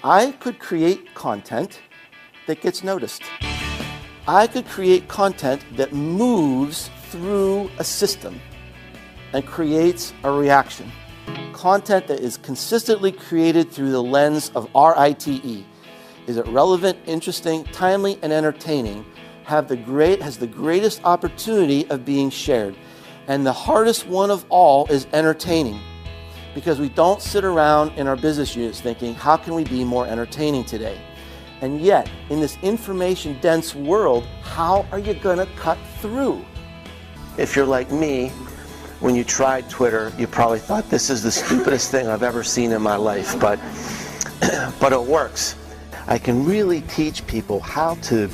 I could create content that gets noticed. I could create content that moves through a system and creates a reaction. Content that is consistently created through the lens of RITE. Is it relevant, interesting, timely, and entertaining? Has the greatest opportunity of being shared. And the hardest one of all is entertaining. Because we don't sit around in our business units thinking, how can we be more entertaining today? And yet, in this information-dense world, how are you gonna cut through? If you're like me, when you tried Twitter, you probably thought this is the stupidest thing I've ever seen in my life, but it works. I can really teach people how to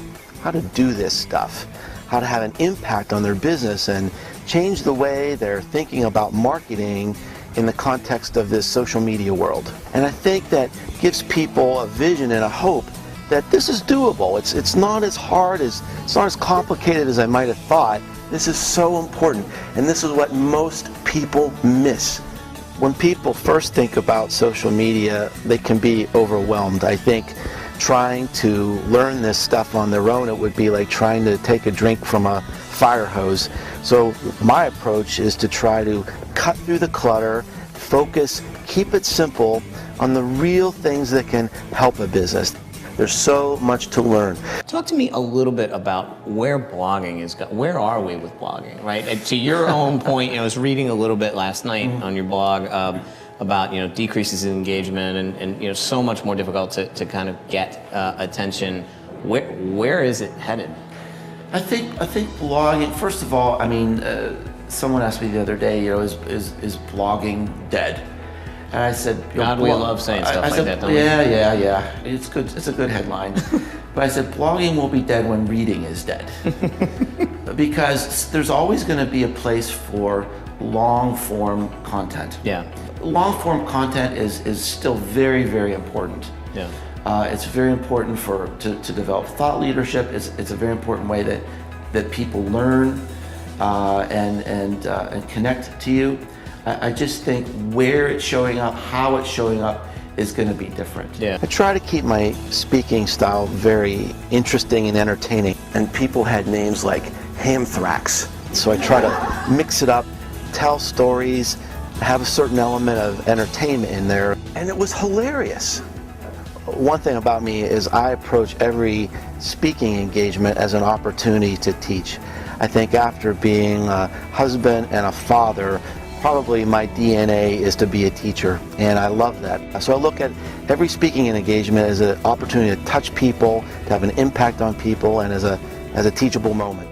do this stuff, how to have an impact on their business and change the way they're thinking about marketing in the context of this social media world. And I think that gives people a vision and a hope that this is doable. It's not as hard, it's not as complicated as I might have thought. This is so important, and this is what most people miss. When people first think about social media, they can be overwhelmed. I think trying to learn this stuff on their own, it would be like trying to take a drink from a fire hose. So my approach is to try to cut through the clutter, focus, keep it simple on the real things that can help a business. There's so much to learn. Talk to me a little bit about where blogging is going. Where are we with blogging, right? And to your own point, I was reading a little bit last night on your blog about decreases in engagement and so much more difficult to kind of get attention. Where is it headed? I think blogging. First of all, I mean, someone asked me the other day, is blogging dead? And I said, God, we love saying stuff like that, don't we? Yeah. It's good. It's a good headline. But I said, blogging will be dead when reading is dead. Because there's always going to be a place for long-form content. Yeah. Long-form content is still very, very important. Yeah. It's very important to develop thought leadership. It's a very important way that people learn and connect to you. I just think where it's showing up, how it's showing up is going to be different. Yeah. I try to keep my speaking style very interesting and entertaining. And people had names like Hamthrax. So I try to mix it up, tell stories, have a certain element of entertainment in there. And it was hilarious. One thing about me is I approach every speaking engagement as an opportunity to teach. I think after being a husband and a father, probably my DNA is to be a teacher, and I love that. So I look at every speaking engagement as an opportunity to touch people, to have an impact on people, and as a teachable moment.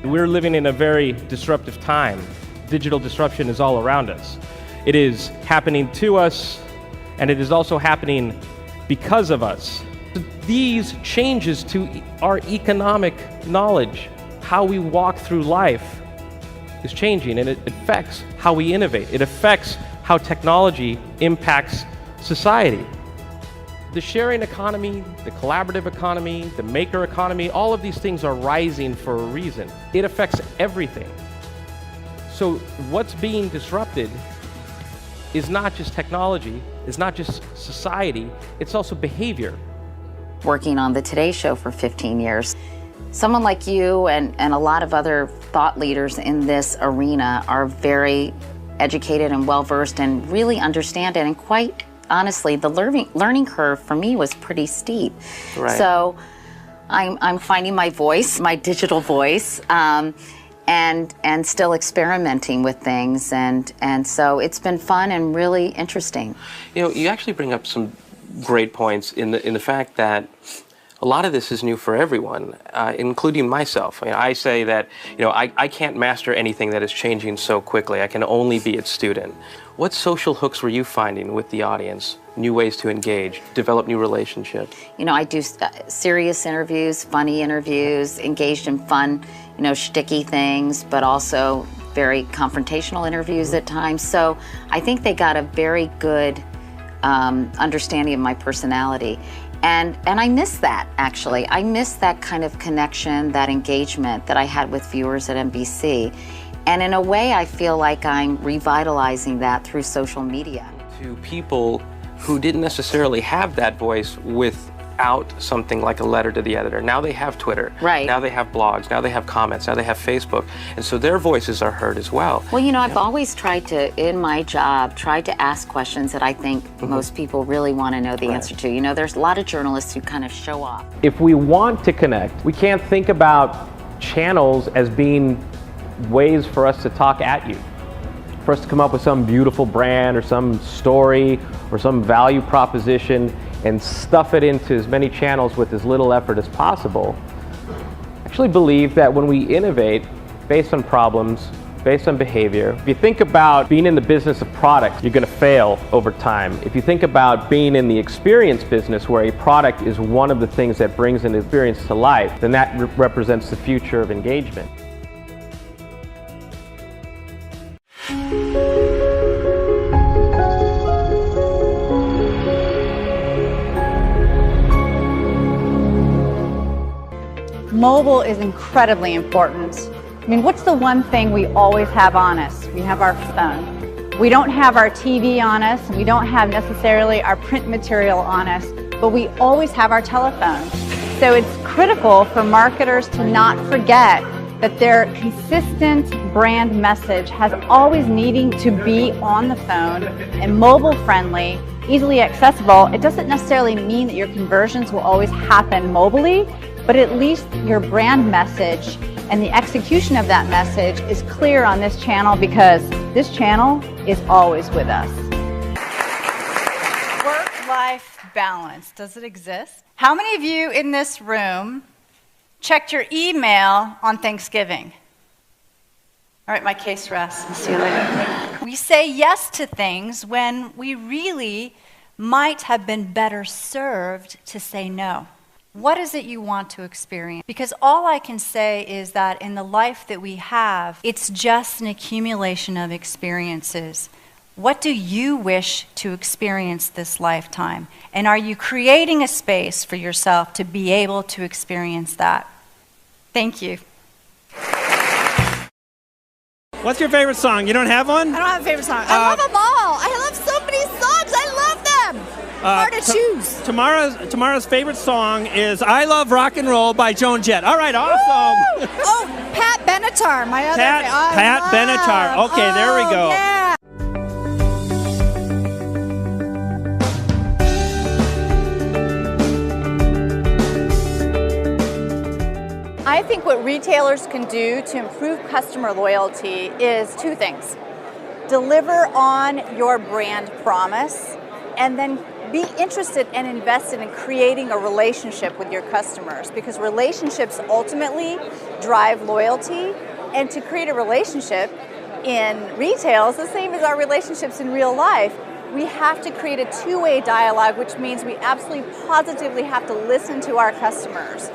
We're living in a very disruptive time. Digital disruption is all around us. It is happening to us, and it is also happening because of us. These changes to our economic knowledge, how we walk through life, is changing, and it affects how we innovate. It affects how technology impacts society. The sharing economy, the collaborative economy, the maker economy, all of these things are rising for a reason. It affects everything. So what's being disrupted is not just technology, it's not just society, it's also behavior. Working on the Today Show for 15 years. Someone like you and a lot of other thought leaders in this arena are very educated and well-versed and really understand it. And quite honestly, the learning curve for me was pretty steep. Right. So I'm finding my voice, my digital voice, and still experimenting with things. And so it's been fun and really interesting. You actually bring up some great points in the fact that a lot of this is new for everyone, including myself. I say that I can't master anything that is changing so quickly. I can only be its student. What social hooks were you finding with the audience? New ways to engage, develop new relationships? I do serious interviews, funny interviews, engaged in fun, shticky things, but also very confrontational interviews at times. So I think they got a very good understanding of my personality. And I miss that, actually. I miss that kind of connection, that engagement that I had with viewers at NBC. And in a way, I feel like I'm revitalizing that through social media. To people who didn't necessarily have that voice without something like a letter to the editor. Now they have Twitter. Right. Now they have blogs. Now they have comments. Now they have Facebook. And so their voices are heard as well. Well, you know, I've always tried to, in my job, tried to ask questions that I think most people really want to know the answer to. You know, there's a lot of journalists who kind of show off. If we want to connect, we can't think about channels as being ways for us to talk at you, for us to come up with some beautiful brand or some story or some value proposition and stuff it into as many channels with as little effort as possible. I actually believe that when we innovate based on problems, based on behavior, if you think about being in the business of products, you're going to fail over time. If you think about being in the experience business, where a product is one of the things that brings an experience to life, then that represents the future of engagement. Mobile is incredibly important. I mean, what's the one thing we always have on us? We have our phone. We don't have our TV on us. We don't have necessarily our print material on us, but we always have our telephone. So it's critical for marketers to not forget that their consistent brand message has always needing to be on the phone and mobile friendly, easily accessible. It doesn't necessarily mean that your conversions will always happen mobily, but at least your brand message and the execution of that message is clear on this channel, because this channel is always with us. Work-life balance, does it exist? How many of you in this room checked your email on Thanksgiving? All right, my case rests. I'll see you later. We say yes to things when we really might have been better served to say no. What is it you want to experience? Because all I can say is that in the life that we have, it's just an accumulation of experiences. What do you wish to experience this lifetime? And are you creating a space for yourself to be able to experience that? Thank you. What's your favorite song? You don't have one? I don't have a favorite song. I love them all. I love so many songs. I love them. Hard to choose. Tomorrow's favorite song is I Love Rock and Roll by Joan Jett. All right, awesome. Oh, Pat Benatar, my other Pat Benatar. Okay, there we go. Yeah. I think what retailers can do to improve customer loyalty is two things. Deliver on your brand promise, and then be interested and invested in creating a relationship with your customers, because relationships ultimately drive loyalty. And to create a relationship in retail is the same as our relationships in real life. We have to create a two-way dialogue, which means we absolutely positively have to listen to our customers.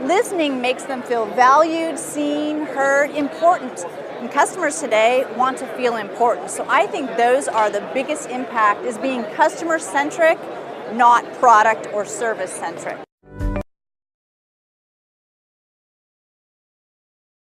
Listening makes them feel valued, seen, heard, important. And customers today want to feel important. So I think those are the biggest impact, is being customer-centric, not product or service-centric.